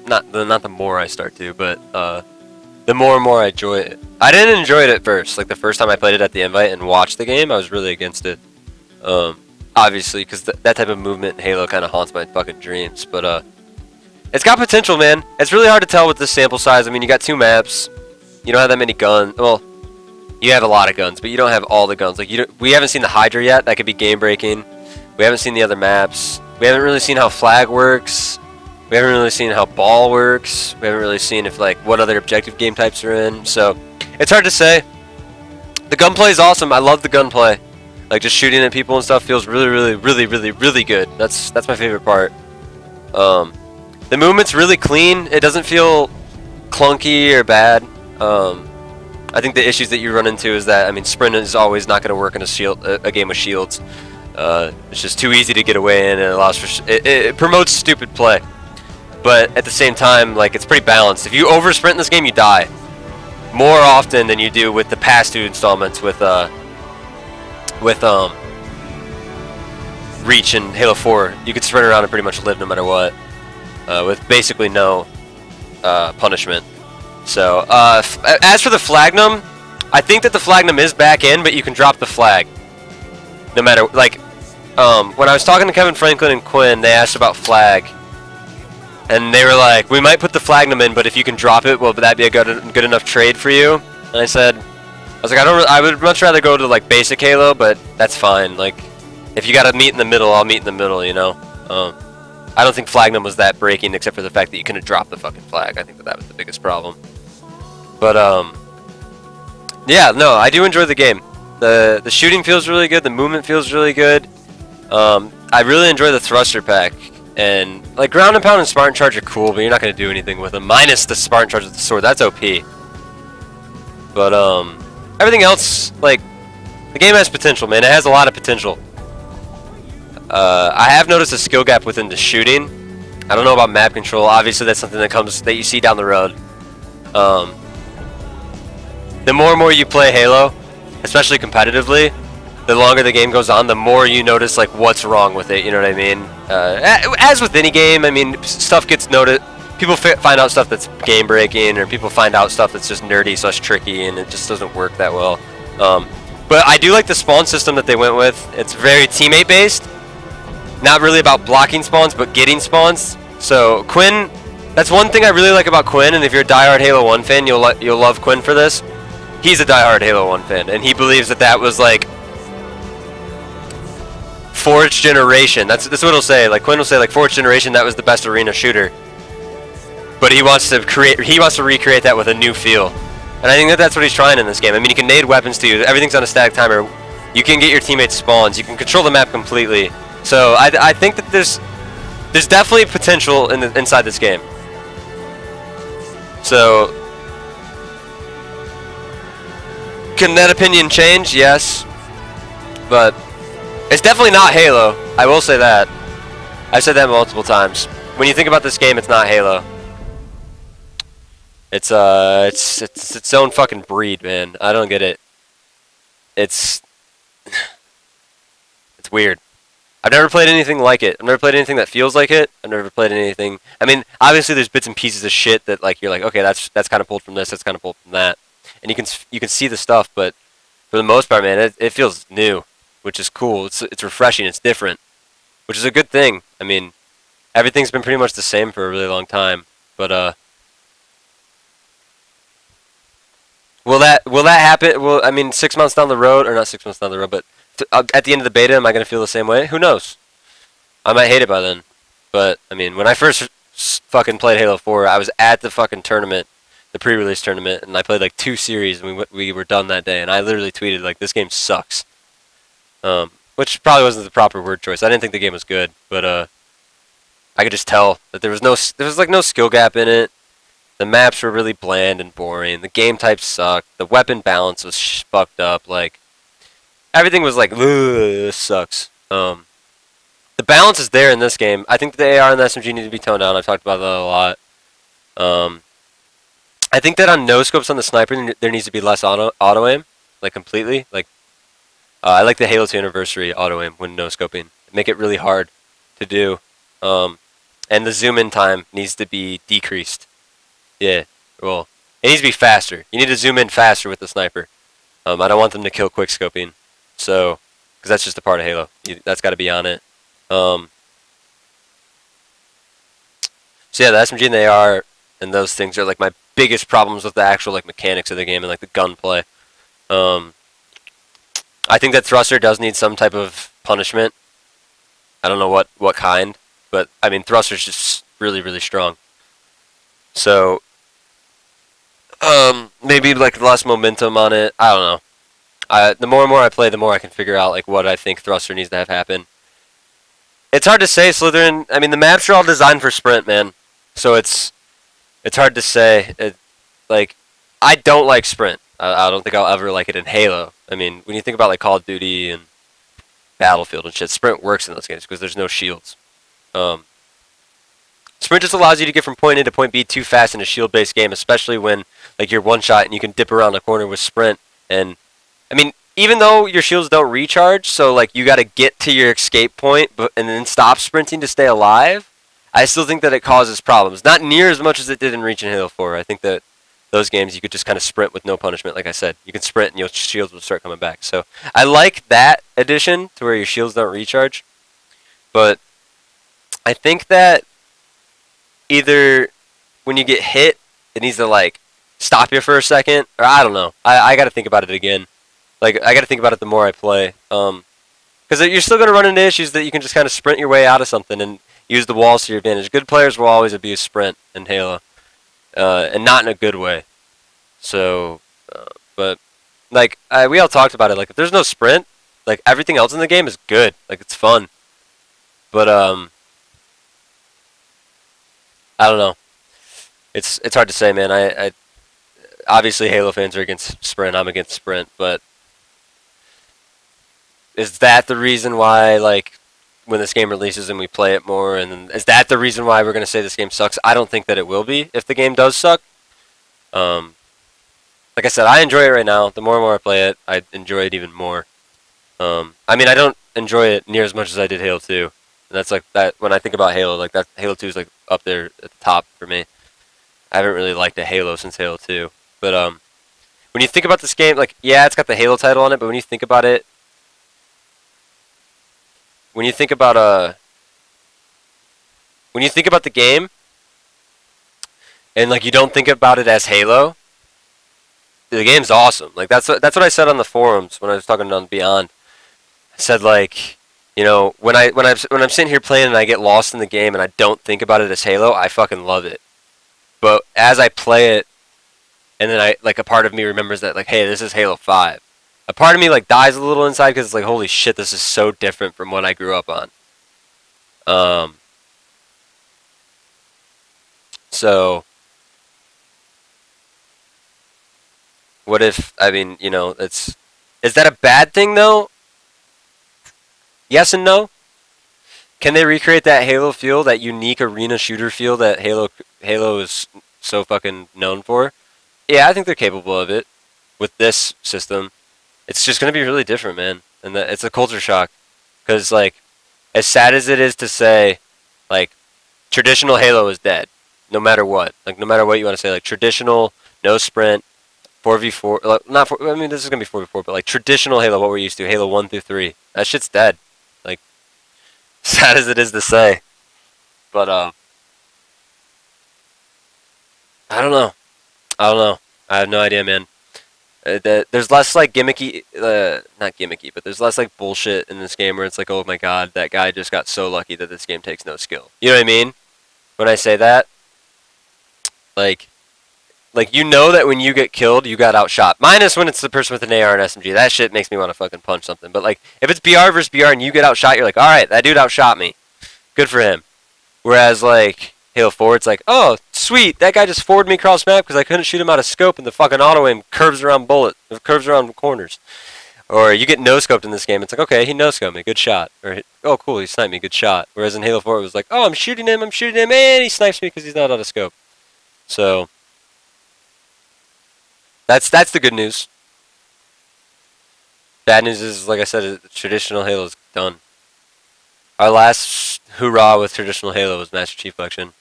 not the more I start to, but the more and more I enjoy it. I didn't enjoy it at first. Like the first time I played it at the invite and watched the game, I was really against it. Obviously, because that type of movement in Halo kind of haunts my fucking dreams. But it's got potential, man. It's really hard to tell with this sample size. I mean, you got 2 maps. You don't have that many guns. Well, you have a lot of guns, but you don't have all the guns. Like we haven't seen the Hydra yet. That could be game breaking. We haven't seen the other maps. We haven't really seen how flag works. We haven't really seen how ball works. We haven't really seen if what other objective game types are in. So it's hard to say. The gunplay is awesome. I love the gunplay. Like just shooting at people and stuff feels really good. That's my favorite part. The movement's really clean. It doesn't feel clunky or bad. I think the issues that you run into is that, I mean, sprint is always not going to work in a game with shields. It's just too easy to get away in, and it allows for it promotes stupid play. But at the same time, like, it's pretty balanced. If you over sprint in this game, you die more often than you do with the past 2 installments with Reach and Halo 4. You could sprint around and pretty much live no matter what, with basically no punishment. So, as for the Flagnum, I think that the Flagnum is back in, but you can drop the flag. No matter, like, when I was talking to Kevin Franklin and Quinn, they asked about flag. And they were like, we might put the Flagnum in, but if you can drop it, will that be a good enough trade for you? And I said, I would much rather go to, like, basic Halo, but that's fine. Like, if you gotta meet in the middle, I'll meet in the middle, you know? I don't think Flagnum was that breaking, except for the fact that you couldn't drop the fucking flag. I think that was the biggest problem. But, yeah, no, I do enjoy the game. The shooting feels really good. The movement feels really good. I really enjoy the thruster pack. And, like, ground and pound and Spartan charge are cool, but you're not going to do anything with them. Minus the Spartan charge with the sword. That's OP. But, everything else, like, the game has potential, man. It has a lot of potential. I have noticed a skill gap within the shooting. I don't know about map control. Obviously, that's something that you see down the road. The more and more you play Halo, especially competitively, the longer the game goes on, the more you notice like what's wrong with it. You know what I mean? As with any game, I mean, stuff gets noted. People find out stuff that's game breaking, or people find out stuff that's just nerdy / tricky, and it just doesn't work that well. But I do like the spawn system that they went with. It's very teammate based. Not really about blocking spawns, but getting spawns. So Quinn, that's one thing I really like about Quinn, and if you're a diehard Halo 1 fan, you'll love Quinn for this. He's a diehard Halo 1 fan, and he believes that was like 4th generation. That's what he'll say. Like Quinn will say, like 4th generation, that was the best arena shooter. But he wants to recreate that with a new feel, and I think that's what he's trying in this game. I mean, you can nade weapons to you. Everything's on a static timer. You can get your teammates spawns. You can control the map completely. So I think that there's definitely potential inside this game. So can that opinion change? Yes, but it's definitely not Halo. I will say that. I've said that multiple times. When you think about this game, it's not Halo. It's its own fucking breed, man. I don't get it. It's weird. I've never played anything like it. I've never played anything that feels like it. I've never played anything. I mean, obviously there's bits and pieces of shit that like you're like, okay, that's kind of pulled from this, that's kind of pulled from that, and you can see the stuff, but for the most part, man, it feels new, which is cool. It's refreshing. It's different, which is a good thing. I mean, everything's been pretty much the same for a really long time, but will that happen? Well, I mean, 6 months down the road, or not 6 months down the road, but at the end of the beta, am I going to feel the same way? Who knows? I might hate it by then. But, I mean, when I first fucking played Halo 4, I was at the fucking tournament, the pre-release tournament, and I played like 2 series, and we were done that day, and I literally tweeted, like, this game sucks. Which probably wasn't the proper word choice. I didn't think the game was good, but I could just tell that there was like no skill gap in it. The maps were really bland and boring. The game type sucked. The weapon balance was fucked up. Like, everything was like, ugh, this sucks. The balance is there in this game. I think the AR and the SMG need to be toned down. I've talked about that a lot. I think that on no scopes on the sniper, there needs to be less auto aim, like completely. Like, I like the Halo 2 Anniversary auto aim when no scoping. Make it really hard to do. And the zoom in time needs to be decreased. Yeah, well, it needs to be faster. You need to zoom in faster with the sniper. I don't want them to kill quick scoping, so because that's just a part of Halo. That's got to be on it. So yeah, the SMG and the AR and those things are like my biggest problems with the actual like mechanics of the game and like the gunplay. I think that thruster does need some type of punishment. I don't know what kind, but I mean thruster's just really really strong. So maybe like less momentum on it. I don't know. The more and more I play, the more I can figure out like what I think thruster needs to have happen. It's hard to say, Slytherin. I mean, the maps are all designed for sprint, man. So it's hard to say. Like, I don't like sprint. I don't think I'll ever like it in Halo. I mean, when you think about like Call of Duty and Battlefield and shit, sprint works in those games because there's no shields. Sprint just allows you to get from point A to point B too fast in a shield-based game, especially when like you're one shot and you can dip around a corner with sprint. And I mean, even though your shields don't recharge, so like you got to get to your escape point, and then stop sprinting to stay alive. I still think that it causes problems. Not near as much as it did in Reach and Halo 4. I think that those games you could just kind of sprint with no punishment. Like I said, you can sprint and your shields will start coming back. So I like that addition to where your shields don't recharge. But I think that either when you get hit, it needs to like stop you for a second, or I don't know. I got to think about it again. Like I got to think about it the more I play, because you're still gonna run into issues that you can just kind of sprint your way out of something and use the walls to your advantage. Good players will always abuse sprint in Halo, and not in a good way. So, but like we all talked about it. Like if there's no sprint, like everything else in the game is good. Like it's fun, but I don't know. It's hard to say, man. I obviously Halo fans are against sprint. I'm against sprint, but is that the reason why, like, when this game releases and we play it more, and is that the reason why we're going to say this game sucks? I don't think that it will be if the game does suck. Like I said, I enjoy it right now. The more and more I play it, I enjoy it even more. I mean, I don't enjoy it near as much as I did Halo 2. And that's like that when I think about Halo, like that Halo 2 is like up there at the top for me. I haven't really liked a Halo since Halo 2. But when you think about this game, like yeah, it's got the Halo title on it, but when you think about it, when you think about the game, and like you don't think about it as Halo, the game's awesome. Like that's what I said on the forums when I was talking on Beyond. I said like, you know, when I'm sitting here playing and I get lost in the game and I don't think about it as Halo, I fucking love it. But as I play it, and then a part of me remembers that like, hey, this is Halo 5. A part of me like dies a little inside because it's like, holy shit, this is so different from what I grew up on. So what if, I mean, you know, is that a bad thing though? Yes and no. Can they recreate that Halo feel, that unique arena shooter feel that Halo is so fucking known for? Yeah, I think they're capable of it with this system. It's just going to be really different, man. And it's a culture shock. Because, like, as sad as it is to say, like, traditional Halo is dead. No matter what. Like, no matter what you want to say. Like, traditional, no sprint, 4v4. Like, I mean, this is going to be 4v4, but, like, traditional Halo, what we're used to. Halo 1 through 3. That shit's dead. Like, sad as it is to say. But, I don't know. I have no idea, man. There's less like gimmicky, not gimmicky, but there's less like bullshit in this game where it's like, oh my god, that guy just got so lucky that this game takes no skill. You know what I mean? When I say that, like you know that when you get killed, you got outshot. Minus when it's the person with an AR and SMG. That shit makes me want to fucking punch something. But like, if it's BR versus BR and you get outshot, you're like, all right, that dude outshot me. Good for him. Whereas like Halo 4, it's like, oh, sweet, that guy just forwarded me across map because I couldn't shoot him out of scope and the fucking auto aim curves around corners. Or you get no-scoped in this game, it's like, okay, he no-scoped me, good shot. Or, oh, cool, he sniped me, good shot. Whereas in Halo 4, it was like, oh, I'm shooting him, and he snipes me because he's not out of scope. So, that's the good news. Bad news is, like I said, traditional Halo is done. Our last hoorah with traditional Halo was Master Chief Collection.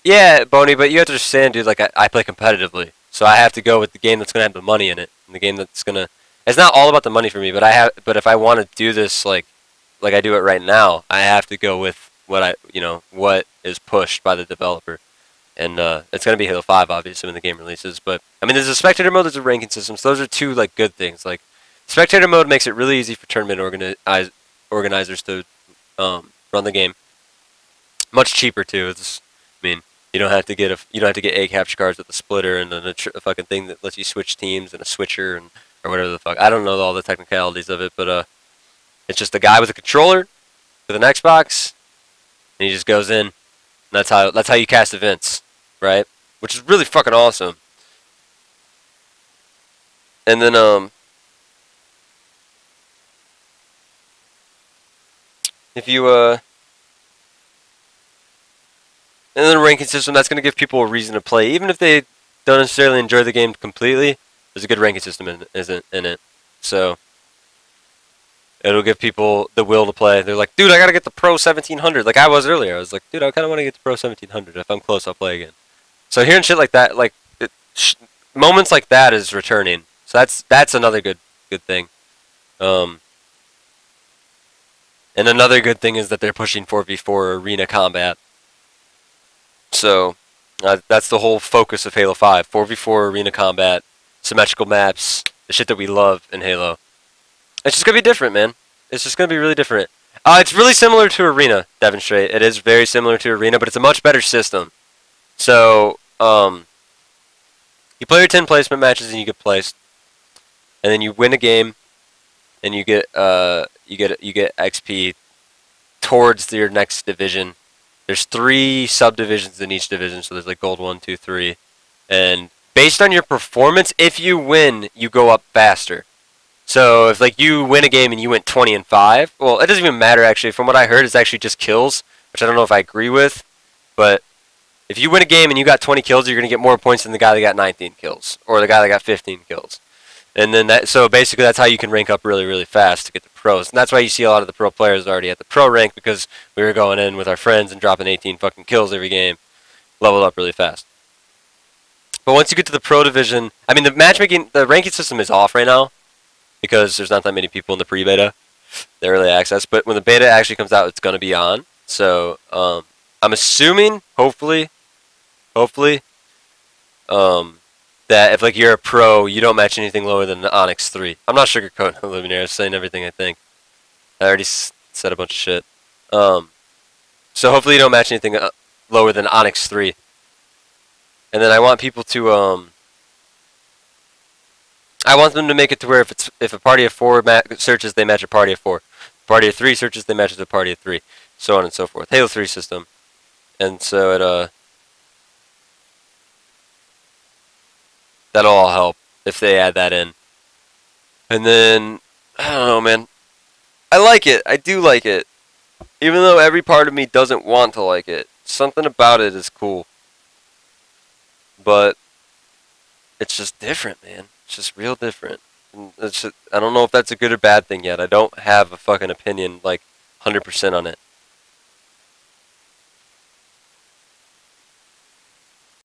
Yeah, Boney, but you have to understand, dude, like, I play competitively. So I have to go with the game that's going to have the money in it. And the game that's going to... It's not all about the money for me, but if I want to do this, like I do it right now, I have to go with what is pushed by the developer. And it's going to be Halo 5, obviously, when the game releases. But, I mean, there's a spectator mode, there's a ranking system. So those are two, like, good things. Like, spectator mode makes it really easy for tournament organizers to run the game. Much cheaper, too. I mean... You don't have to get A capture cards with the splitter and then a fucking thing that lets you switch teams and a switcher or whatever the fuck. I don't know all the technicalities of it, but it's just a guy with a controller with an Xbox, and he just goes in. And that's how you cast events, right? Which is really fucking awesome. And then if you and then a ranking system, that's going to give people a reason to play. Even if they don't necessarily enjoy the game completely, there's a good ranking system in it. So, it'll give people the will to play. They're like, dude, I got to get the Pro 1700. Like I was earlier. I was like, dude, I kind of want to get the Pro 1700. If I'm close, I'll play again. So hearing shit like that, like, moments like that is returning. So that's another good thing. And another good thing is that they're pushing 4v4 arena combat. So, that's the whole focus of Halo 5. 4v4 arena combat, symmetrical maps, the shit that we love in Halo. It's just going to be different, man. It's just going to be really different. It's really similar to Arena, Demonstrate. It is very similar to Arena, but it's a much better system. So, you play your 10 placement matches and you get placed. And then you win a game and you get XP towards your next division. There's 3 subdivisions in each division, so there's like gold 1, 2, 3. And based on your performance, if you win, you go up faster. So if like you win a game and you went 20-5, well, it doesn't even matter actually. From what I heard, it's actually just kills, which I don't know if I agree with. But if you win a game and you got 20 kills, you're gonna get more points than the guy that got 19 kills or the guy that got 15 kills. And then so basically that's how you can rank up really, really fast to get the pros. And that's why you see a lot of the pro players already at the pro rank, because we were going in with our friends and dropping 18 fucking kills every game. Leveled up really fast. But once you get to the pro division, I mean, the ranking system is off right now because there's not that many people in the pre-beta, the early access. But when the beta actually comes out, it's going to be on. So I'm assuming, hopefully, that if like you're a pro, you don't match anything lower than the Onyx 3. I'm not sugarcoating the Luminaire. I'm saying everything I think. I already said a bunch of shit. So hopefully you don't match anything lower than Onyx 3. And then I want people to I want them to make it to where if a party of 4 searches, they match a party of 4. A party of 3 searches, they match a party of 3. So on and so forth. Halo 3 system. And so it that'll all help if they add that in. And then, I don't know, man. I like it. I do like it. Even though every part of me doesn't want to like it. Something about it is cool. But it's just different, man. It's just real different. And it's just, I don't know if that's a good or bad thing yet. I don't have a fucking opinion, like, 100% on it.